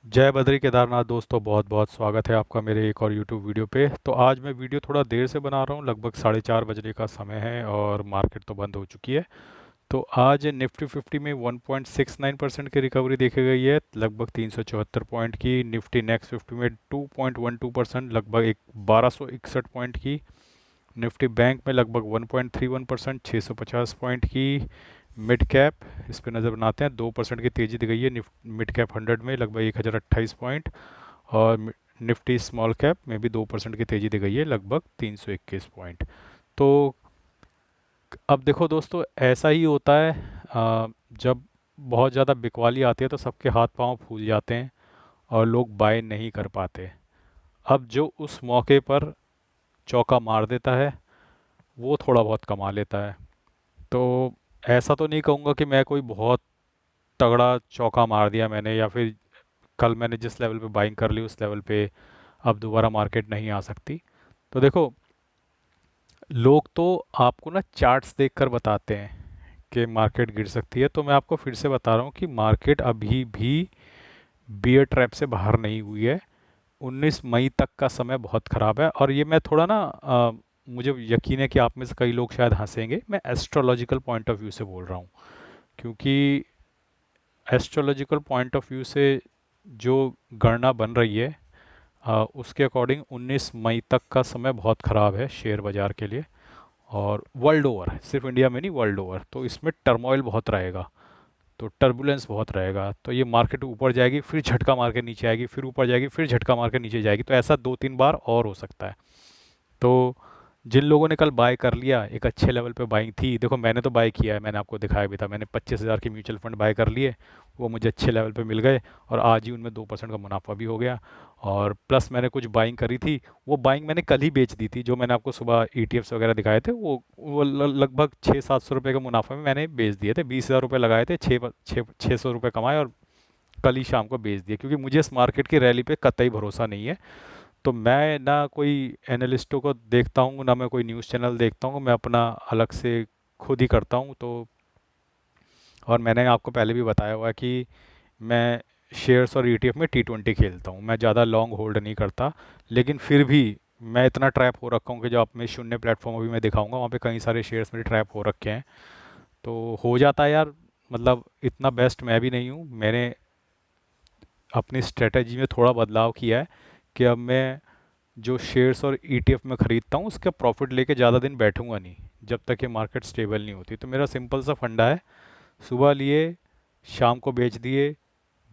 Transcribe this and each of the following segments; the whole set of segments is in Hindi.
जय बद्री केदारनाथ दोस्तों, बहुत बहुत स्वागत है आपका मेरे एक और यूट्यूब वीडियो पे। तो आज मैं वीडियो थोड़ा देर से बना रहा हूँ, लगभग 4:30 बजे का समय है और मार्केट तो बंद हो चुकी है। तो आज निफ्टी 50 में 1.69% की रिकवरी देखी गई है, लगभग 374 पॉइंट की। निफ्टी नेक्स्ट 50 में 2.12%, लगभग एक 1261 पॉइंट की। निफ्टी बैंक में लगभग 1.31%, 650 पॉइंट की। मिड कैप, इस पर नज़र बनाते हैं, 2% की तेज़ी दी गई है मिड कैप 100 में, लगभग 1028 पॉइंट। और निफ्टी स्मॉल कैप में भी 2% की तेज़ी दी गई है, लगभग 321 पॉइंट। तो अब देखो दोस्तों, ऐसा ही होता है। जब बहुत ज़्यादा बिकवाली आती है तो सबके हाथ पांव फूल जाते हैं और लोग बाय नहीं कर पाते। अब जो उस मौके पर चौका मार देता है वो थोड़ा बहुत कमा लेता है। तो ऐसा तो नहीं कहूँगा कि मैं कोई बहुत तगड़ा चौका मार दिया मैंने, या फिर कल मैंने जिस लेवल पे बाइंग कर ली उस लेवल पे अब दोबारा मार्केट नहीं आ सकती। तो देखो, लोग तो आपको ना चार्ट्स देखकर बताते हैं कि मार्केट गिर सकती है। तो मैं आपको फिर से बता रहा हूँ कि मार्केट अभी भी बियर ट्रैप से बाहर नहीं हुई है। 19 मई तक का समय बहुत ख़राब है। और ये मैं थोड़ा ना मुझे यकीन है कि आप में से कई लोग शायद हंसेंगे, मैं एस्ट्रोलॉजिकल पॉइंट ऑफ व्यू से बोल रहा हूँ। क्योंकि एस्ट्रोलॉजिकल पॉइंट ऑफ व्यू से जो गणना बन रही है, उसके अकॉर्डिंग 19 मई तक का समय बहुत ख़राब है शेयर बाज़ार के लिए। और वर्ल्ड ओवर है, सिर्फ इंडिया में नहीं, वर्ल्ड ओवर। तो इसमें टर्मोइल बहुत रहेगा, तो टर्बुलेंस बहुत रहेगा। तो ये मार्केट ऊपर जाएगी, फिर झटका मार के नीचे आएगी, फिर ऊपर जाएगी, फिर झटका मार के नीचे जाएगी। तो ऐसा 2-3 बार और हो सकता है। तो जिन लोगों ने कल बाय कर लिया, एक अच्छे लेवल पे बाइंग थी। देखो, मैंने तो बाय किया है, मैंने आपको दिखाया भी था, मैंने 25,000 के म्यूचुअल फंड बाय कर लिए। वो मुझे अच्छे लेवल पे मिल गए और आज ही उनमें 2% का मुनाफा भी हो गया। और प्लस मैंने कुछ बाइंग करी थी, वो बाइंग मैंने कल ही बेच दी थी। जो मैंने आपको सुबह ईटीएफ्स वगैरह दिखाए थे, वो लगभग 600-700 रुपये के मुनाफा में मैंने बेच दिए थे। 20,000 रुपये लगाए थे, 600 रुपये कमाए और कल ही शाम को बेच दिए, क्योंकि मुझे इस मार्केट की रैली पे कतई भरोसा नहीं है। तो मैं ना कोई एनालिस्टों को देखता हूँ, ना मैं कोई न्यूज़ चैनल देखता हूँ, मैं अपना अलग से खुद ही करता हूँ। तो और मैंने आपको पहले भी बताया हुआ है कि मैं शेयर्स और ईटीएफ में T20 खेलता हूँ, मैं ज़्यादा लॉन्ग होल्ड नहीं करता। लेकिन फिर भी मैं इतना ट्रैप हो रखा हूँ कि जो आप में शून्य प्लेटफॉर्म अभी मैं दिखाऊंगा, वहाँ पे कई सारे शेयर्स मेरे ट्रैप हो रखे हैं। तो हो जाता है यार, मतलब इतना बेस्ट मैं भी नहीं हूँ। मैंने अपनी स्ट्रेटजी में थोड़ा बदलाव किया है कि अब मैं जो शेयर्स और ईटीएफ में ख़रीदता हूँ उसका प्रॉफिट लेके ज़्यादा दिन बैठूंगा नहीं, जब तक ये मार्केट स्टेबल नहीं होती। तो मेरा सिंपल सा फंडा है, सुबह लिए, शाम को बेच दिए।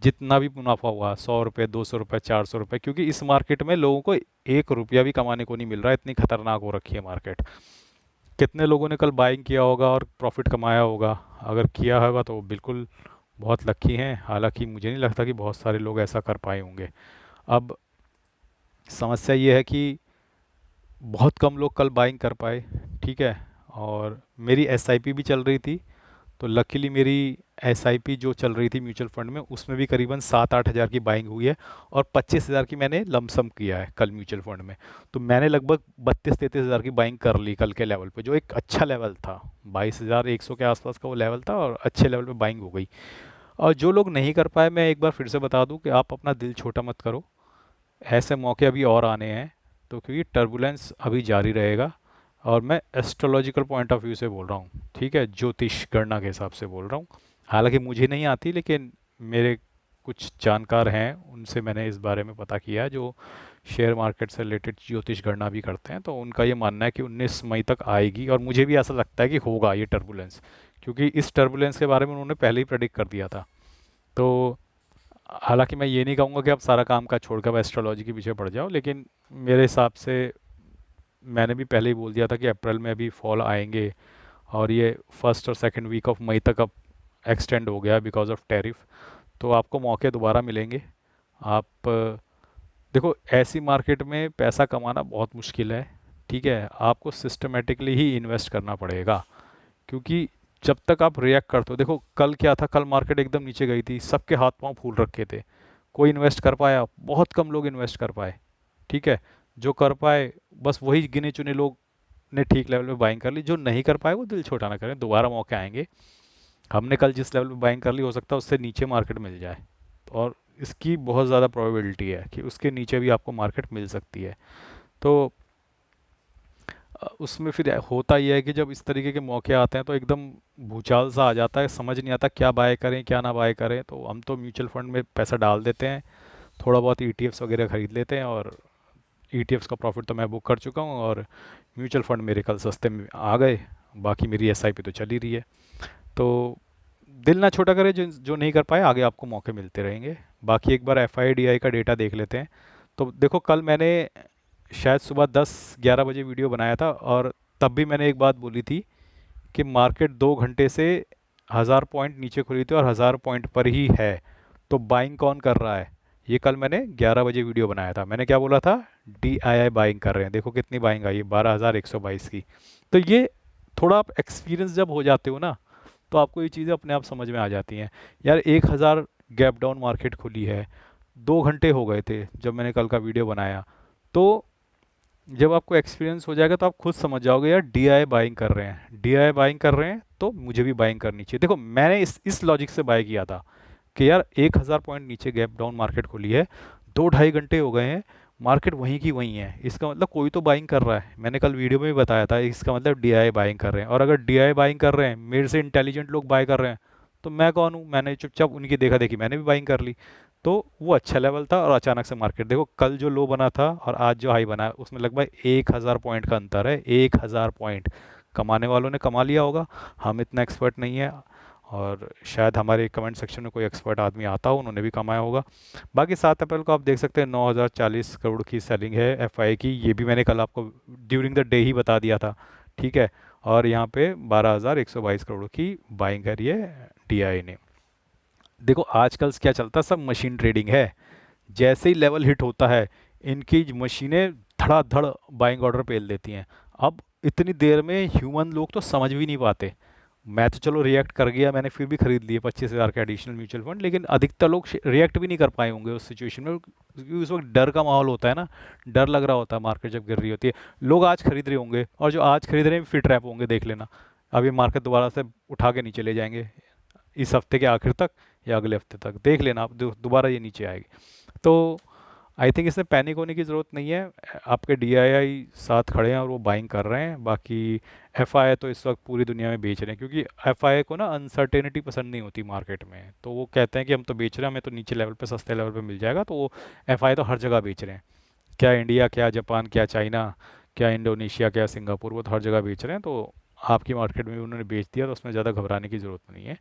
जितना भी मुनाफा हुआ, 100 रुपये, 200 रुपये, 400 रुपये, क्योंकि इस मार्केट में लोगों को 1 रुपया भी कमाने को नहीं मिल रहा है, इतनी खतरनाक हो रखी है मार्केट। कितने लोगों ने कल बाइंग किया होगा और प्रॉफिट कमाया होगा? अगर किया होगा तो बिल्कुल बहुत लकी हैं, हालांकि मुझे नहीं लगता कि बहुत सारे लोग ऐसा कर पाए होंगे। अब समस्या ये है कि बहुत कम लोग कल बाइंग कर पाए, ठीक है। और मेरी एसआईपी भी चल रही थी, तो लकीली मेरी एसआईपी जो चल रही थी म्यूचुअल फंड में, उसमें भी करीबन 7-8 हज़ार की बाइंग हुई है। और 25,000 की मैंने लमसम किया है कल म्यूचुअल फंड में। तो मैंने लगभग 32-33 हज़ार की बाइंग कर ली कल के लेवल पे, जो एक अच्छा लेवल था। 22,100 के आसपास का वो लेवल था और अच्छे लेवल पे बाइंग हो गई। और जो लोग नहीं कर पाए, मैं एक बार फिर से बता दूं कि आप अपना दिल छोटा मत करो, ऐसे मौके अभी और आने हैं। तो क्योंकि टर्बुलेंस अभी जारी रहेगा। और मैं एस्ट्रोलॉजिकल पॉइंट ऑफ व्यू से बोल रहा हूँ, ठीक है, ज्योतिष गणना के हिसाब से बोल रहा हूँ। हालांकि मुझे नहीं आती, लेकिन मेरे कुछ जानकार हैं, उनसे मैंने इस बारे में पता किया, जो शेयर मार्केट से रिलेटेड ज्योतिष गणना भी करते हैं। तो उनका ये मानना है कि 19 मई तक आएगी, और मुझे भी ऐसा लगता है कि होगा ये टर्बुलेंस, क्योंकि इस टर्बुलेंस के बारे में उन्होंने पहले ही प्रेडिक्ट कर दिया था। तो हालांकि मैं ये नहीं कहूँगा कि आप सारा काम का छोड़कर अब एस्ट्रोलॉजी के पीछे पड़ जाओ, लेकिन मेरे हिसाब से मैंने भी पहले ही बोल दिया था कि अप्रैल में अभी फॉल आएंगे। और ये फर्स्ट और सेकंड वीक ऑफ मई तक अब एक्सटेंड हो गया बिकॉज ऑफ टैरिफ। तो आपको मौके दोबारा मिलेंगे। आप देखो, ऐसी मार्केट में पैसा कमाना बहुत मुश्किल है, ठीक है। आपको सिस्टमेटिकली ही इन्वेस्ट करना पड़ेगा, क्योंकि जब तक आप रिएक्ट करते हो, देखो कल क्या था, कल मार्केट एकदम नीचे गई थी, सबके हाथ पांव फूल रखे थे। कोई इन्वेस्ट कर पाया? बहुत कम लोग इन्वेस्ट कर पाए, ठीक है। जो कर पाए, बस वही गिने चुने लोग ने ठीक लेवल पे बाइंग कर ली। जो नहीं कर पाए वो दिल छोटा ना करें, दोबारा मौके आएंगे। हमने कल जिस लेवल पे बाइंग कर ली, हो सकता है उससे नीचे मार्केट मिल जाए। और इसकी बहुत ज़्यादा प्रोबेबिलिटी है कि उसके नीचे भी आपको मार्केट मिल सकती है। तो उसमें फिर होता ही है कि जब इस तरीके के मौके आते हैं तो एकदम भूचाल सा आ जाता है, समझ नहीं आता क्या बाय करें क्या ना बाय करें। तो हम तो म्यूचुअल फंड में पैसा डाल देते हैं, थोड़ा बहुत ईटीएफ्स वगैरह खरीद लेते हैं, और ईटीएफ्स का प्रॉफिट तो मैं बुक कर चुका हूँ, और म्यूचुअल फंड मेरे कल सस्ते में आ गए। बाकी मेरी एसआईपी तो चल ही रही है। तो दिल ना छोटा करे, जो जो नहीं कर पाए आगे आपको मौके मिलते रहेंगे। बाकी एक बार एफआईडीआई का डेटा देख लेते हैं। तो देखो कल मैंने शायद सुबह 10-11 बजे वीडियो बनाया था, और तब भी मैंने एक बात बोली थी कि मार्केट 2 घंटे से 1000 पॉइंट नीचे खुली थी और 1000 पॉइंट पर ही है, तो बाइंग कौन कर रहा है। ये कल मैंने 11 बजे वीडियो बनाया था। मैंने क्या बोला था, डी आई आई बाइंग कर रहे हैं। देखो कितनी बाइंग आई है, 12,122 की। तो ये थोड़ा आप एक्सपीरियंस जब हो जाते हो ना, तो आपको ये चीज़ें अपने आप समझ में आ जाती हैं। यार 1000 गैप डाउन मार्केट खुली है, 2 घंटे हो गए थे जब मैंने कल का वीडियो बनाया। तो जब आपको एक्सपीरियंस हो जाएगा तो आप खुद समझ जाओगे यार डीआई बाइंग कर रहे हैं, डीआई बाइंग कर रहे हैं तो मुझे भी बाइंग करनी चाहिए। देखो मैंने इस लॉजिक से बाय किया था कि यार 1000 पॉइंट नीचे गैप डाउन मार्केट खुली है, 2-2.5 घंटे हो गए हैं, मार्केट वहीं की वहीं है, इसका मतलब कोई तो बाइंग कर रहा है। मैंने कल वीडियो में भी बताया था, इसका मतलब डीआई बाइंग कर रहे हैं। और अगर डीआई बाइंग कर रहे हैं, मेरे से इंटेलिजेंट लोग बाय कर रहे हैं, तो मैं कौन हूँ, मैंने चुपचाप उनकी देखा देखी मैंने भी बाइंग कर ली। तो वो अच्छा लेवल था, और अचानक से मार्केट देखो कल जो लो बना था और आज जो हाई बना है उसमें लगभग 1000 पॉइंट का अंतर है। 1000 पॉइंट कमाने वालों ने कमा लिया होगा, हम इतना एक्सपर्ट नहीं है, और शायद हमारे कमेंट सेक्शन में कोई एक्सपर्ट आदमी आता हो, उन्होंने भी कमाया होगा। बाकी 7 अप्रैल को आप देख सकते हैं 9040 करोड़ की सेलिंग है एफआई की, ये भी मैंने कल आपको ड्यूरिंग द डे ही बता दिया था, ठीक है। और यहाँ पे 12,122 करोड़ की बाइंग करी है डीआई ने। देखो आजकल क्या चलता है, सब मशीन ट्रेडिंग है। जैसे ही लेवल हिट होता है, इनकी मशीनें धड़ाधड़ बाइंग ऑर्डर पेल देती हैं। अब इतनी देर में ह्यूमन लोग तो समझ भी नहीं पाते। मैं तो चलो रिएक्ट कर गया, मैंने फिर भी खरीद लिए 25,000 के एडिशनल म्यूचुअल फंड, लेकिन अधिकतर लोग रिएक्ट भी नहीं कर पाए होंगे उस सिचुएशन में, क्योंकि उस वक्त डर का माहौल होता है ना, डर लग रहा होता है मार्केट जब गिर रही होती है। लोग आज खरीद रहे होंगे, और जो आज खरीद रहे हैं फिर ट्रैप होंगे, देख लेना। अभी मार्केट दोबारा से उठा के नीचे ले जाएंगे इस हफ्ते के आखिर तक, या अगले हफ्ते तक, देख लेना आप, दोबारा ये नीचे आएगी। तो आई थिंक इसमें पैनिक होने की ज़रूरत नहीं है। आपके डीआईआई साथ खड़े हैं और वो बाइंग कर रहे हैं। बाकी एफआई तो इस वक्त पूरी दुनिया में बेच रहे हैं, क्योंकि एफआई को ना अनसर्टेनिटी पसंद नहीं होती मार्केट में, तो वो कहते हैं कि हम तो बेच रहे हैं, हमें तो नीचे लेवल पे सस्ते लेवल पे मिल जाएगा। तो वो एफआई तो हर जगह बेच रहे हैं, क्या इंडिया, क्या जापान, क्या चाइना, क्या इंडोनेशिया, क्या सिंगापुर, वो तो हर जगह बेच रहे हैं। तो आपकी मार्केट में भी उन्होंने बेच दिया, तो उसमें ज़्यादा घबराने की ज़रूरत नहीं है।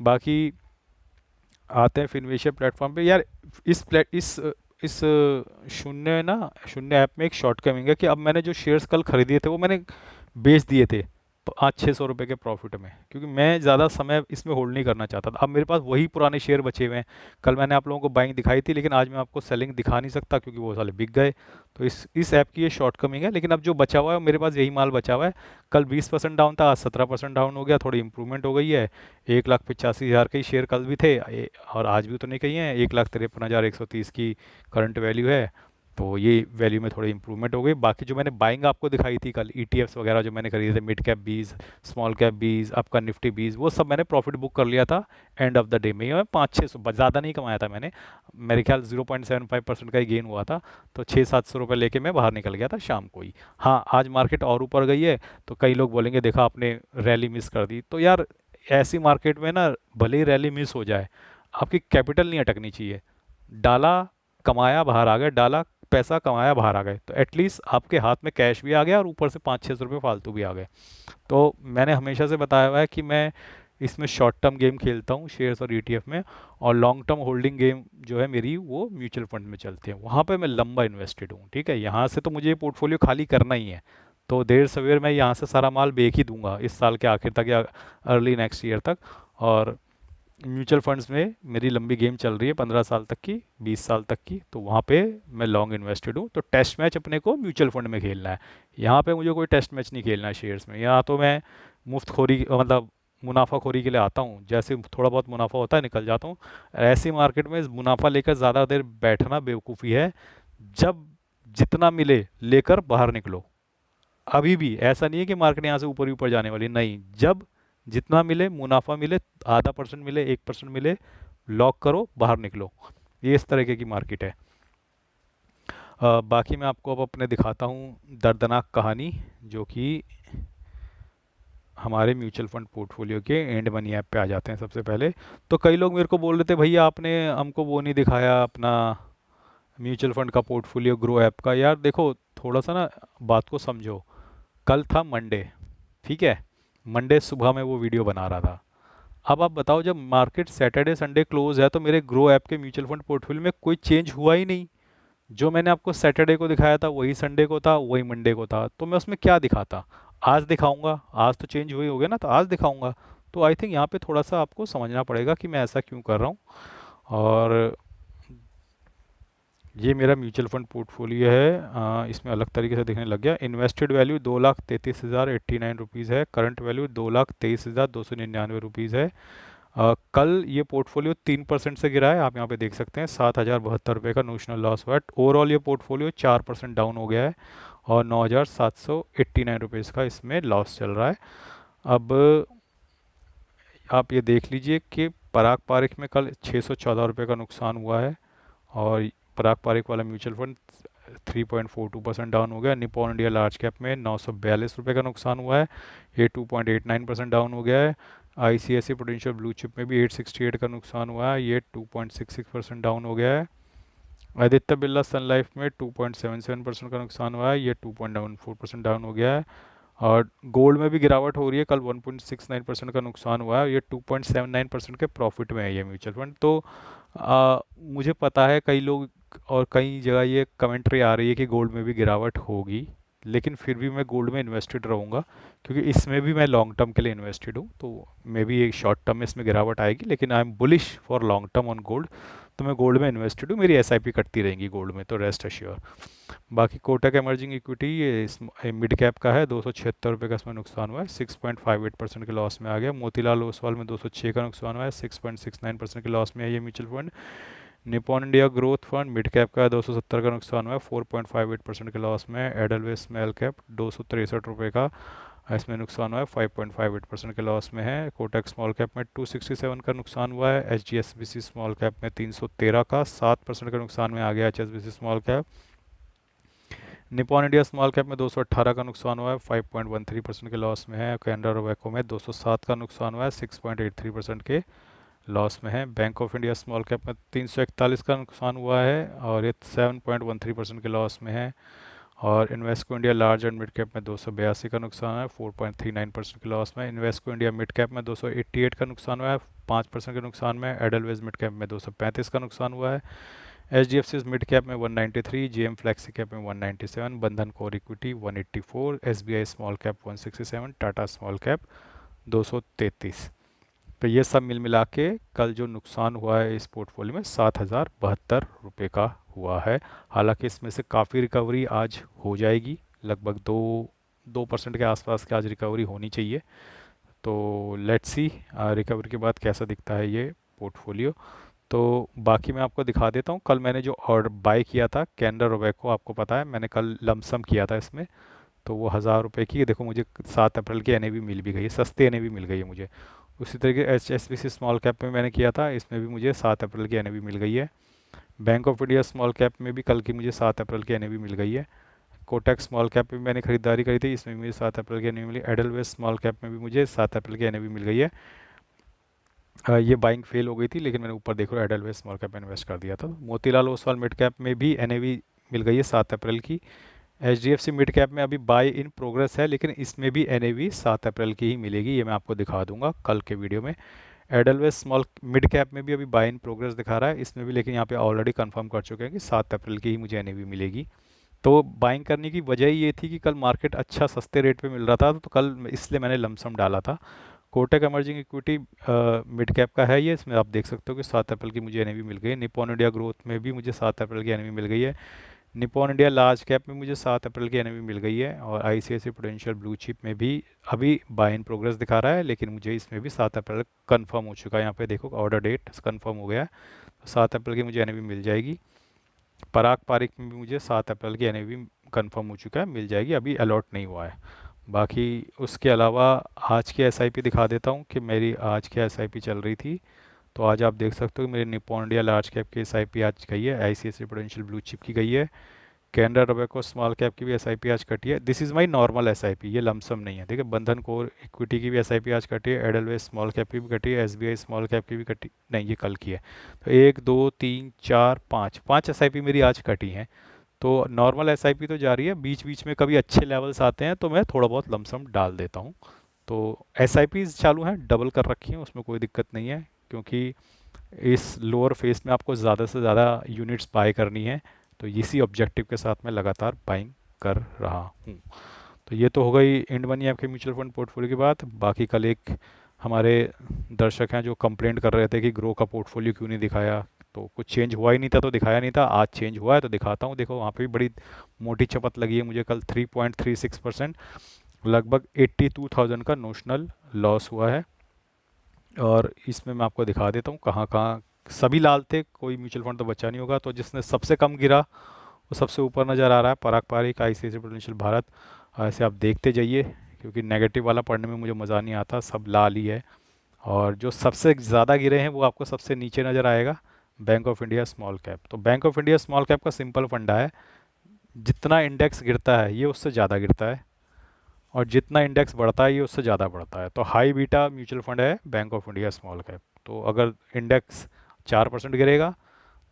बाकी आते हैं फिनविशिया प्लेटफॉर्म पे। यार इस शून्य ना, शून्य ऐप में एक शॉर्टकमिंग है कि अब मैंने जो शेयर्स कल खरीदे थे वो मैंने बेच दिए थे 500-600 रुपये के प्रॉफिट में, क्योंकि मैं ज़्यादा समय इसमें होल्ड नहीं करना चाहता था। अब मेरे पास वही पुराने शेयर बचे हुए हैं। कल मैंने आप लोगों को बाइंग दिखाई थी, लेकिन आज मैं आपको सेलिंग दिखा नहीं सकता क्योंकि वो साले बिक गए। तो इस ऐप की ये शॉर्टकमिंग है, लेकिन अब जो बचा हुआ है मेरे पास यही माल बचा हुआ है। कल 20% डाउन था, आज 17% डाउन हो गया, थोड़ी इंप्रूवमेंट हो गई है। 1,85,000 के ही शेयर कल भी थे, और आज भी उतने कही हैं। 1,53,130 की करंट वैल्यू है, तो ये वैल्यू में थोड़ी इंप्रूवमेंट हो गई। बाकी जो मैंने बाइंग आपको दिखाई थी कल, ईटीएफ्स वगैरह जो मैंने खरीदे थे, मिड कैप 20, स्मॉल कैप 20, आपका निफ्टी 20, वो सब मैंने प्रॉफिट बुक कर लिया था एंड ऑफ द डे में। मैं 500-600, ज़्यादा नहीं कमाया था मैंने, मेरे ख्याल 0.75% का ही गेन हुआ था। तो 600-700 रुपये लेके मैं बाहर निकल गया था शाम को ही। हाँ आज मार्केट और ऊपर गई है, तो कई लोग बोलेंगे देखा आपने रैली मिस कर दी। तो यार ऐसी मार्केट में ना, भले ही रैली मिस हो जाए, आपकी कैपिटल नहीं अटकनी चाहिए। डाला, कमाया, बाहर आ गए, डाला, पैसा कमाया, बाहर आ गए, तो एटलीस्ट आपके हाथ में कैश भी आ गया और ऊपर से 500-600 रुपये फालतू भी आ गए। तो मैंने हमेशा से बताया हुआ है कि मैं इसमें शॉर्ट टर्म गेम खेलता हूँ शेयर्स और ईटीएफ में, और लॉन्ग टर्म होल्डिंग गेम जो है मेरी वो म्यूचुअल फंड में चलती है, वहाँ पे मैं लंबा इन्वेस्टेड हूँ, ठीक है। यहाँ से तो मुझे ये पोर्टफोलियो खाली करना ही है, तो देर सवेर मैं यहाँ से सारा माल बेच ही दूंगा इस साल के आखिर तक या अर्ली नेक्स्ट ईयर तक। और म्यूचुअल फंड्स में मेरी लंबी गेम चल रही है 15 साल तक की, 20 साल तक की, तो वहाँ पे मैं लॉन्ग इन्वेस्टेड हूँ। तो टेस्ट मैच अपने को म्यूचुअल फंड में खेलना है, यहाँ पे मुझे कोई टेस्ट मैच नहीं खेलना है शेयर्स में। यहाँ तो मैं मुफ्तखोरी, मतलब मुनाफाखोरी के लिए आता हूँ, जैसे थोड़ा बहुत मुनाफा होता है निकल जाता हूँ। ऐसी मार्केट में मुनाफा लेकर ज़्यादा देर बैठना बेवकूफ़ी है। जब जितना मिले लेकर बाहर निकलो। अभी भी ऐसा नहीं है कि मार्केट यहाँ से ऊपर ही ऊपर जाने वाली, नहीं, जब जितना मिले, मुनाफा मिले, ½ % मिले, 1% मिले, लॉक करो, बाहर निकलो। ये इस तरीके की मार्केट है। बाकी मैं आपको अब अपने दिखाता हूँ दर्दनाक कहानी, जो कि हमारे म्यूचुअल फंड पोर्टफोलियो के एंड मनी ऐप पे आ जाते हैं सबसे पहले। तो कई लोग मेरे को बोल रहे थे भैया आपने हमको वो नहीं दिखाया अपना म्यूचुअल फंड का पोर्टफोलियो ग्रो ऐप का। यार देखो, थोड़ा सा ना बात को समझो। कल था मंडे, ठीक है, मंडे सुबह में वो वीडियो बना रहा था। अब आप बताओ, जब मार्केट सैटरडे संडे क्लोज है तो मेरे ग्रो ऐप के म्यूचुअल फंड पोर्टफोलियो में कोई चेंज हुआ ही नहीं। जो मैंने आपको सैटरडे को दिखाया था वही संडे को था, वही मंडे को था, तो मैं उसमें क्या दिखाता। आज दिखाऊंगा, आज तो चेंज हुई हो गया ना, तो आज दिखाऊंगा। तो आई थिंक यहाँ पे थोड़ा सा आपको समझना पड़ेगा कि मैं ऐसा क्यों कर रहा हूँ। और ये मेरा म्यूचुअल फंड पोर्टफोलियो है। इसमें अलग तरीके से दिखने लग गया। इन्वेस्टेड वैल्यू 2,33,089 रुपीज़ है। करंट वैल्यू 2,23,299 रुपीज़ है। कल ये पोर्टफोलियो 3% से गिरा है, आप यहाँ पे देख सकते हैं। 7,072 रुपये का नोशनल लॉस हुआ है। ओवरऑल ये पोर्टफोलियो 4% डाउन हो गया है और 9,789 रुपीज़ का इसमें लॉस चल रहा है। अब आप ये देख लीजिए कि पराग पारिक में कल 614 रुपये का नुकसान हुआ है, और पराग पारिक वाला म्यूचुअल फंड 3.42% डाउन हो गया। निपॉन इंडिया लार्ज कैप में 942 रुपये का नुकसान हुआ है, ये 2.89% डाउन हो गया है। आईसीआईसी प्रूडेंशियल ब्लू चिप में भी 868 का नुकसान हुआ है, ये 2.66% डाउन हो गया है। आदित्य बिरला सन लाइफ में 2.77% का नुकसान हुआ है, ये 2.94% डाउन हो गया है। और गोल्ड में भी गिरावट हो रही है, कल 1.69% का नुकसान हुआ है, ये 2.79% के प्रॉफिट में है ये म्यूचुअल फंड। तो मुझे पता है कई लोग और कई जगह ये कमेंट्री आ रही है कि गोल्ड में भी गिरावट होगी, लेकिन फिर भी मैं गोल्ड में इन्वेस्टेड रहूँगा, क्योंकि इसमें भी मैं लॉन्ग टर्म के लिए इन्वेस्टेड हूँ। तो मे भी एक शॉर्ट टर्म में इसमें गिरावट आएगी, लेकिन I am bullish for long term on gold. तो मैं गोल्ड में इन्वेस्टेड हूँ, मेरी एसआईपी कटती रहेंगी गोल्ड में, तो रेस्ट अश्योर। बाकी कोटक एमर्जिंग इक्विटी ये इस मिड कैप का है, 276 रुपये का इसमें नुकसान हुआ है, 6.58% के लॉस में आ गया। मोतीलाल ओसवाल में 206 का नुकसान हुआ है, 6.69% के लॉस में है ये mutual fund. Nippon India growth fund mid cap का 270 का नुकसान हुआ है, 4.58% के लॉस में। एडलवेस स्मॉल कैप 263 रुपये का इसमें नुकसान हुआ है, 5.58% के लॉस में है। कोटक स्मॉल कैप में 267 का नुकसान हुआ है। H D S B C small cap में 313 का 7% का नुकसान में आ गया H S B C small cap. Nippon India small cap में 218 का नुकसान हुआ है, 5.13% के लॉस में है। कैनरा रोबेको में 207 का नुकसान हुआ है, 6.83% के लॉस में है। Bank of India small cap में 341 का नुकसान हुआ है और ये 7.13% के लॉस में है। और Invesco India large and mid cap में 282 का नुकसान है, 4.39% के लॉस में। इन्वेस्को इंडिया मिड कैप में 288 का नुकसान हुआ है, 5% के नुकसान में। एडलवेज मिड कैप में 235 का नुकसान हुआ है। H D F C mid cap में 193, जी एम फ्लैक्सी कैप में 197, Bandhan core equity 184, S B I small cap 167, Tata small cap 233। तो ये सब मिल मिला के कल जो नुकसान हुआ है इस पोर्टफोलियो में 7,072 रुपये का हुआ है। हालांकि इसमें से काफ़ी रिकवरी आज हो जाएगी, लगभग 2% के आसपास की आज रिकवरी होनी चाहिए। तो लेट्स सी रिकवरी के बाद कैसा दिखता है ये पोर्टफोलियो। तो बाकी मैं आपको दिखा देता हूँ। कल मैंने जो ऑर्डर बाय किया था कैनरा रोबेको, आपको पता है मैंने कल लमसम किया था इसमें, तो वो 1,000 रुपये की देखो मुझे 7 अप्रैल की एनएवी मिल भी गई है, सस्ती एनएवी मिल गई है मुझे। उसी तरीके H S B C small cap में मैंने किया था, इसमें भी मुझे 7 अप्रैल की एनएवी मिल गई है। Bank of India small cap में भी कल की मुझे 7 अप्रैल की एनएवी मिल गई है। कोटक स्मॉल कैप में मैंने खरीदारी करी थी, इसमें भी मुझे 7 अप्रैल की एनएवी मिली। एडलवेस स्मॉल कैप में भी मुझे 7 अप्रैल की एनएवी मिल गई है। ये बाइंग फेल हो गई थी, लेकिन मैंने ऊपर देखो एडलवेस स्मॉल कैप में इन्वेस्ट कर दिया था। मोतीलाल ओसवाल मिड कैप में भी एनएवी मिल गई है 7 अप्रैल की। H D F C mid cap में अभी बाय इन प्रोग्रेस है, लेकिन इसमें भी एनएवी 7 अप्रैल की ही मिलेगी, ये मैं आपको दिखा दूंगा कल के वीडियो में। एडलवेस स्मॉल मिड कैप में भी अभी बाय इन प्रोग्रेस दिखा रहा है, इसमें भी लेकिन यहाँ पे ऑलरेडी कंफर्म कर चुके हैं कि 7 अप्रैल की ही मुझे एनएवी मिलेगी। तो बाइंग करने की वजह ये थी कि कल मार्केट अच्छा सस्ते रेट पे मिल रहा था, तो कल इसलिए मैंने लमसम डाला था। Kotak emerging equity mid cap का है ये, इसमें आप देख सकते हो कि 7 अप्रैल की मुझे एनएवी मिल गई है। निपॉन इंडिया ग्रोथ में भी मुझे 7 अप्रैल की एनएवी मिल गई है। निपॉन इंडिया लार्ज कैप में मुझे 7 अप्रैल की एनएवी मिल गई है। और आईसीआईसी प्रूडेंशियल ब्लू चिप में भी अभी बाय इन प्रोग्रेस दिखा रहा है, लेकिन मुझे इसमें भी 7 अप्रैल कंफर्म हो चुका है। यहाँ पे देखो ऑर्डर डेट कंफर्म हो गया है, तो 7 अप्रैल की मुझे एनएवी मिल जाएगी। पराग पारिक में भी मुझे 7 अप्रैल की एनएवी कंफर्म हो चुका है, मिल जाएगी, अभी अलॉट नहीं हुआ है। बाकी उसके अलावा आज की एसआईपी दिखा देता हूँ कि मेरी आज की एसआईपी चल रही थी। तो आज आप देख सकते हो कि मेरी निप्पॉन इंडिया लार्ज कैप की एसआईपी आज गई है, आईसीआईसीआई प्रूडेंशियल ब्लू चिप की गई है, कैनरा रोबेको स्मॉल कैप की भी एसआईपी आज कटी है। This is my normal SIP, ये लमसम नहीं है। देखिए बंधन कोर इक्विटी की भी एसआईपी आज कटी है, एडलवेज स्मॉल कैप की भी कटी है, एसबीआई स्मॉल कैप की भी कटी नहीं, ये कल की है। तो एक दो तीन चार पाँच पाँच एसआईपी मेरी आज कटी हैं। तो नॉर्मल एसआईपी तो जारी है, बीच बीच में कभी अच्छे लेवल्स आते हैं तो मैं थोड़ा बहुत लमसम डाल देता हूँ। तो एसआईपीज चालू हैं, डबल कर रखी हैं, उसमें कोई दिक्कत नहीं है, क्योंकि इस लोअर फेस में आपको ज़्यादा से ज़्यादा यूनिट्स बाय करनी है। तो इसी ऑब्जेक्टिव के साथ मैं लगातार बाइंग कर रहा हूँ। तो ये तो हो गई इंड मनी आपके म्यूचुअल फंड पोर्टफोलियो की बात। बाकी कल एक हमारे दर्शक हैं जो कंप्लेंट कर रहे थे कि ग्रो का पोर्टफोलियो क्यों नहीं दिखाया, तो कुछ चेंज हुआ ही नहीं था तो दिखाया नहीं था। आज चेंज हुआ है तो दिखाता हूँ। देखो वहाँ पे भी बड़ी मोटी चपत लगी है मुझे कल, 3.36%, लगभग 82,000 का नोशनल लॉस हुआ है। और इसमें मैं आपको दिखा देता हूँ कहाँ कहाँ सभी लाल थे, कोई म्यूचुअल फंड तो बचा नहीं होगा। तो जिसने सबसे कम गिरा वो सबसे ऊपर नज़र आ रहा है, पराग पारिक, आईसीआईसीआई प्रूडेंशियल भारत। ऐसे आप देखते जाइए, क्योंकि नेगेटिव वाला पढ़ने में मुझे मज़ा नहीं आता, सब लाल ही है। और जो सबसे ज़्यादा गिरे हैं वो आपको सबसे नीचे नज़र आएगा, Bank of India small cap. तो Bank of India small cap का सिंपल फंडा है, जितना इंडेक्स गिरता है ये उससे ज़्यादा गिरता है, और जितना इंडेक्स बढ़ता है ये उससे ज़्यादा बढ़ता है। तो हाई बीटा म्यूचुअल फंड है bank of India small cap. तो अगर इंडेक्स 4% गिरेगा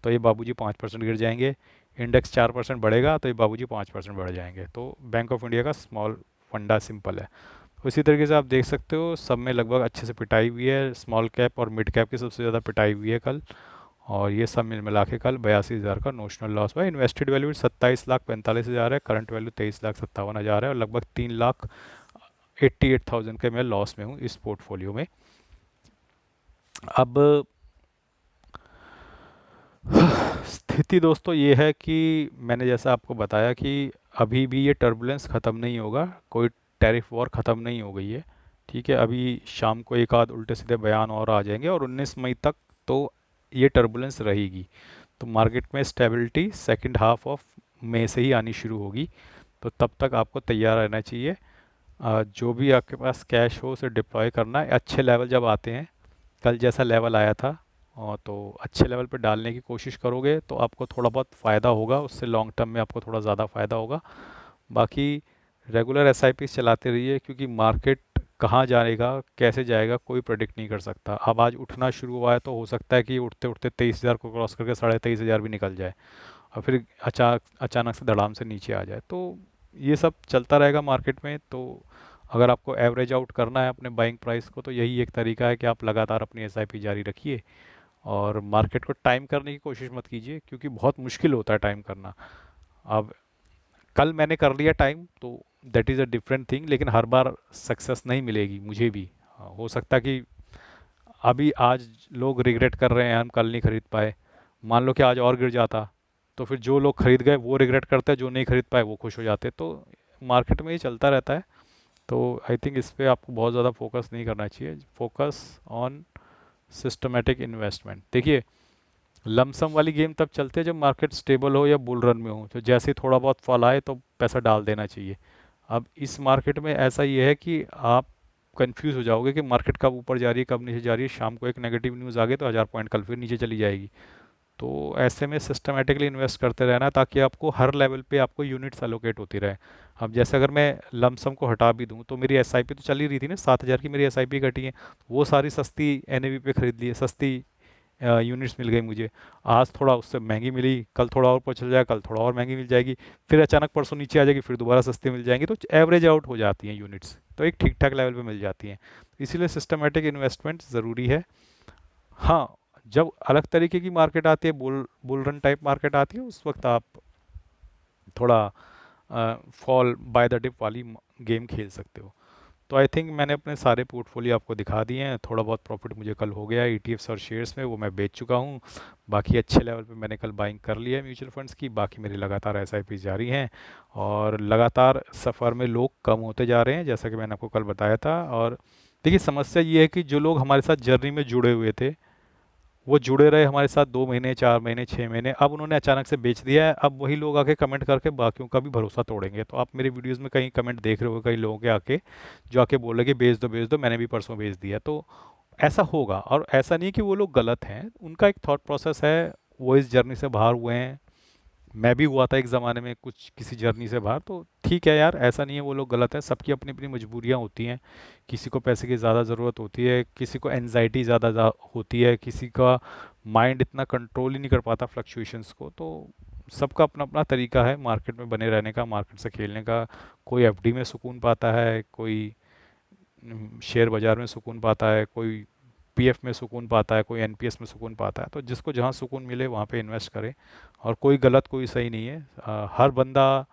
तो ये बाबूजी 5% गिर जाएंगे, इंडेक्स 4% बढ़ेगा तो ये बाबूजी 5% बढ़ जाएंगे। तो बैंक ऑफ इंडिया का स्मॉल फंडा सिंपल है। उसी तरीके से आप देख सकते हो सब में लगभग अच्छे से पिटाई हुई है, स्मॉल कैप और मिड कैप की सबसे ज़्यादा पिटाई हुई है कल। और ये सब मिल मिला के कल 82,000 का नोशनल लॉस हुआ। इन्वेस्टेड वैल्यू 27,45,000 है, करंट वैल्यू 23,57,000 है, और लगभग 3,88,000 के मैं लॉस में हूँ इस पोर्टफोलियो में। अब स्थिति दोस्तों ये है कि मैंने जैसा आपको बताया कि अभी भी ये टर्बुलेंस ख़त्म नहीं होगा, कोई टैरिफ वॉर ख़त्म नहीं हो गई है। ठीक है, अभी शाम को एक आध उल्टे सीधे बयान और आ जाएंगे, और 19 मई तक तो ये टर्बुलेंस रहेगी। तो मार्केट में stability second half of May से ही आनी शुरू होगी। तो तब तक आपको तैयार रहना चाहिए। जो भी आपके पास कैश हो उसे डिप्लॉय करना है। अच्छे लेवल जब आते हैं, कल जैसा लेवल आया था, और तो अच्छे लेवल पे डालने की कोशिश करोगे तो आपको थोड़ा बहुत फ़ायदा होगा, उससे लॉन्ग टर्म में आपको थोड़ा ज़्यादा फ़ायदा होगा। बाकी रेगुलर एसआईपी चलाते रहिए, क्योंकि मार्केट कहाँ जाएगा कैसे जाएगा कोई प्रेडिक्ट नहीं कर सकता। अब आज उठना शुरू हुआ है तो हो सकता है कि उठते उठते 23,000 को क्रॉस करके 23,500 भी निकल जाए, और फिर अचानक से धड़ाम से नीचे आ जाए। तो ये सब चलता रहेगा मार्केट में। तो अगर आपको एवरेज आउट करना है अपने बाइंग प्राइस को, तो यही एक तरीका है कि आप लगातार अपनी एसआईपी जारी रखिए, और मार्केट को टाइम करने की कोशिश मत कीजिए, क्योंकि बहुत मुश्किल होता है टाइम करना। अब कल मैंने कर लिया टाइम तो that is a different thing, लेकिन हर बार सक्सेस नहीं मिलेगी मुझे भी। हो सकता है कि अभी आज लोग रिग्रेट कर रहे हैं हम कल नहीं खरीद पाए, मान लो कि आज और गिर जाता, तो फिर जो लोग खरीद गए वो रिग्रेट करते हैं, जो नहीं खरीद पाए वो खुश हो जाते। तो मार्केट में ये चलता रहता है। तो आई थिंक इस पे आपको बहुत ज़्यादा फोकस नहीं करना चाहिए, फोकस ऑन सिस्टमेटिक इन्वेस्टमेंट। देखिए लमसम वाली गेम तब चलते हैं जब मार्केट स्टेबल हो या बुल रन में हो, तो जैसे ही थोड़ा बहुत फॉल आए तो पैसा डाल देना चाहिए। अब इस मार्केट में ऐसा ये है कि आप कंफ्यूज हो जाओगे कि मार्केट कब ऊपर जा रही है कब नीचे जा रही है। शाम को एक नेगेटिव न्यूज़ आ गई तो 1,000 पॉइंट कल फिर नीचे चली जाएगी। तो ऐसे में सिस्टमेटिकली इन्वेस्ट करते रहना, ताकि आपको हर लेवल पे आपको यूनिट्स एलोकेट होती रहे। अब जैसे अगर मैं लमसम को हटा भी दूं तो मेरी एसआईपी तो चल ही रही थी ना, 7,000 की मेरी एसआईपी कटी है, वो सारी सस्ती एनएवी पे खरीद ली है, सस्ती यूनिट्स मिल गई मुझे। आज थोड़ा उससे महंगी मिली, कल थोड़ा और ऊपर चल जाएगा, कल थोड़ा और महंगी मिल जाएगी, फिर अचानक परसों नीचे आ जाएगी, फिर दोबारा सस्ती मिल जाएंगी। तो एवरेज आउट हो जाती हैं यूनिट्स, तो एक ठीक ठाक लेवल पे मिल जाती हैं। इसीलिए सिस्टमेटिक इन्वेस्टमेंट ज़रूरी है। हाँ, जब अलग तरीके की मार्केट आती है, bull bull run type market आती है, उस वक्त आप थोड़ा फॉल बाय द डिप वाली गेम खेल सकते हो। तो आई थिंक मैंने अपने सारे पोर्टफोलियो आपको दिखा दिए हैं। थोड़ा बहुत प्रॉफिट मुझे कल हो गया ईटीएफ्स और शेयर्स में, वो मैं बेच चुका हूँ। बाकी अच्छे लेवल पे मैंने कल बाइंग कर लिया है म्यूचुअल फंड्स की। बाकी मेरी लगातार एसआईपी जारी हैं, और लगातार सफ़र में लोग कम होते जा रहे हैं, जैसा कि मैंने आपको कल बताया था। और देखिए समस्या ये है कि जो लोग हमारे साथ जर्नी में जुड़े हुए थे, वो जुड़े रहे हमारे साथ 2 महीने 4 महीने 6 महीने, अब उन्होंने अचानक से बेच दिया है। अब वही लोग आके कमेंट करके बाकियों का भी भरोसा तोड़ेंगे। तो आप मेरी वीडियोस में कहीं कमेंट देख रहे हो कई लोगों के आके, जो आके बोल रहे कि बेच दो बेच दो, मैंने भी परसों बेच दिया। तो ऐसा होगा, और ऐसा नहीं कि वो लोग गलत हैं, उनका एक थॉट प्रोसेस है, वो इस जर्नी से बाहर हुए हैं। मैं भी हुआ था एक ज़माने में कुछ किसी जर्नी से बाहर, तो ठीक है यार, ऐसा नहीं है वो लोग गलत हैं, सबकी अपनी अपनी मजबूरियाँ होती हैं। किसी को पैसे की ज़्यादा ज़रूरत होती है, किसी को एनजाइटी ज़्यादा होती है, किसी का माइंड इतना कंट्रोल ही नहीं कर पाता फ्लक्चुएशंस को। तो सबका अपना अपना तरीका है मार्केट में बने रहने का, मार्केट से खेलने का। कोई एफडी में सुकून पाता है, कोई शेयर बाज़ार में सुकून पाता है, कोई पीएफ में सुकून पाता है, कोई एनपीएस में सुकून पाता है। तो जिसको जहाँ सुकून मिले वहाँ पे इन्वेस्ट करें। और कोई गलत कोई सही नहीं है। हर बंदा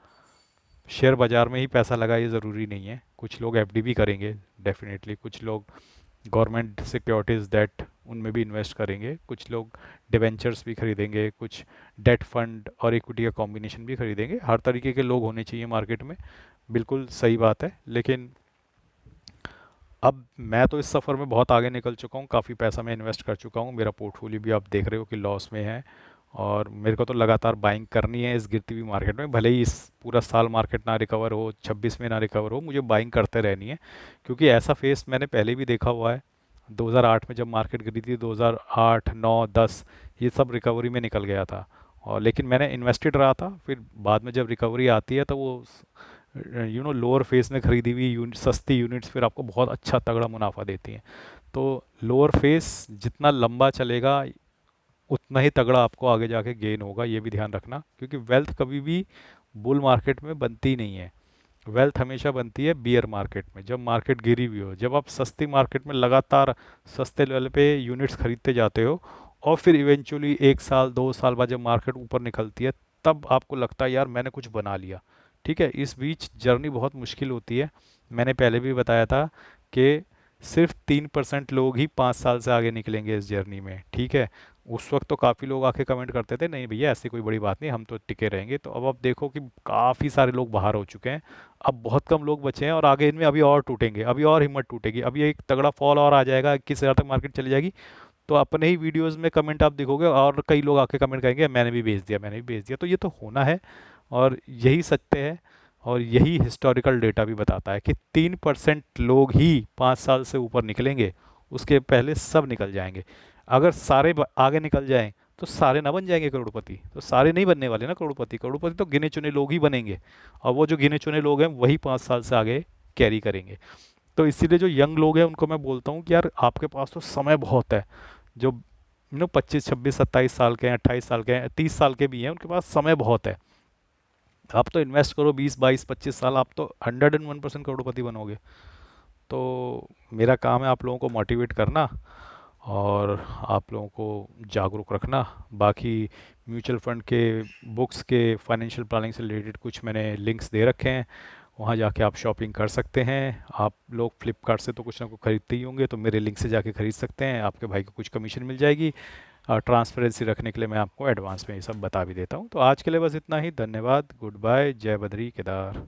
शेयर बाज़ार में ही पैसा लगाए ये ज़रूरी नहीं है। कुछ लोग एफडी भी करेंगे डेफिनेटली, कुछ लोग गवर्नमेंट सिक्योरिटीज़ डेट उनमें भी इन्वेस्ट करेंगे, कुछ लोग डिवेंचर्स भी खरीदेंगे, कुछ डेट फंड और इक्विटी का कॉम्बिनेशन भी खरीदेंगे। हर तरीके के लोग होने चाहिए मार्केट में, बिल्कुल सही बात है। लेकिन अब मैं तो इस सफ़र में बहुत आगे निकल चुका हूँ, काफ़ी पैसा मैं इन्वेस्ट कर चुका हूँ, मेरा पोर्टफोलियो भी आप देख रहे हो कि लॉस में है। और मेरे को तो लगातार बाइंग करनी है इस गिरती हुई मार्केट में, भले ही इस पूरा साल मार्केट ना रिकवर हो, 26 में ना रिकवर हो, मुझे बाइंग करते रहनी है। क्योंकि ऐसा फेस मैंने पहले भी देखा हुआ है। 2008 में जब मार्केट गिरी थी, 2008 9 10 ये सब रिकवरी में निकल गया था। और लेकिन मैंने इन्वेस्टेड रहा था, फिर बाद में जब रिकवरी आती है तो वो लोअर फेस में खरीदी हुई सस्ती यूनिट्स फिर आपको बहुत अच्छा तगड़ा मुनाफा देती हैं। तो लोअर फेस जितना लंबा चलेगा उतना ही तगड़ा आपको आगे जाके गेन होगा, ये भी ध्यान रखना। क्योंकि वेल्थ कभी भी बुल मार्केट में बनती नहीं है, वेल्थ हमेशा बनती है बियर मार्केट में, जब मार्केट गिरी हुई हो। जब आप सस्ती मार्केट में लगातार सस्ते लेवल पे यूनिट्स खरीदते जाते हो, और फिर इवेंचुअली 1 साल 2 साल बाद जब मार्केट ऊपर निकलती है, तब आपको लगता है यार मैंने कुछ बना लिया। ठीक है, इस बीच जर्नी बहुत मुश्किल होती है। मैंने पहले भी बताया था कि सिर्फ 3% लोग ही 5 साल से आगे निकलेंगे इस जर्नी में। ठीक है, उस वक्त तो काफ़ी लोग आके कमेंट करते थे नहीं भैया ऐसी कोई बड़ी बात नहीं, हम तो टिके रहेंगे। तो अब आप देखो कि काफ़ी सारे लोग बाहर हो चुके हैं, अब बहुत कम लोग बचे हैं, और आगे इनमें अभी और टूटेंगे, अभी और हिम्मत टूटेगी, अभी एक तगड़ा फॉल और आ जाएगा, 21,000 तक मार्केट चली जाएगी। तो अपने ही वीडियोस में कमेंट आप देखोगे और कई लोग आके कमेंट करेंगे मैंने भी भेज दिया, मैंने भी भेज दिया। तो ये तो होना है, और यही सत्य है। और यही हिस्टोरिकल डेटा भी बताता है कि 3% लोग ही 5 साल से ऊपर निकलेंगे, उसके पहले सब निकल जाएंगे। अगर सारे आगे निकल जाएं तो सारे ना बन जाएंगे करोड़पति, तो सारे नहीं बनने वाले ना करोड़पति, करोड़पति तो गिने चुने लोग ही बनेंगे। और वो जो गिने चुने लोग हैं वही 5 साल से आगे कैरी करेंगे। तो इसीलिए जो यंग लोग हैं उनको मैं बोलता हूँ कि यार आपके पास तो समय बहुत है। जो 25 26 27 साल के हैं, 28 साल के हैं, 30 साल के भी हैं, उनके पास समय बहुत है। आप तो इन्वेस्ट करो 20 22 25 साल, आप तो 101% करोड़पति बनोगे। तो मेरा काम है आप लोगों को मोटिवेट करना और आप लोगों को जागरूक रखना। बाकी म्यूचुअल फंड के बुक्स के फाइनेंशियल प्लानिंग से रिलेटेड कुछ मैंने लिंक्स दे रखे हैं, वहाँ जाके आप शॉपिंग कर सकते हैं। आप लोग फ्लिपकार्ट से तो कुछ ना कुछ खरीदते ही होंगे, तो मेरे लिंक से जाके खरीद सकते हैं, आपके भाई को कुछ कमीशन मिल जाएगी। ट्रांसपेरेंसी रखने के लिए मैं आपको एडवांस में ये सब बता भी देता हूँ। तो आज के लिए बस इतना ही, धन्यवाद, गुड बाय, जय बद्री केदार।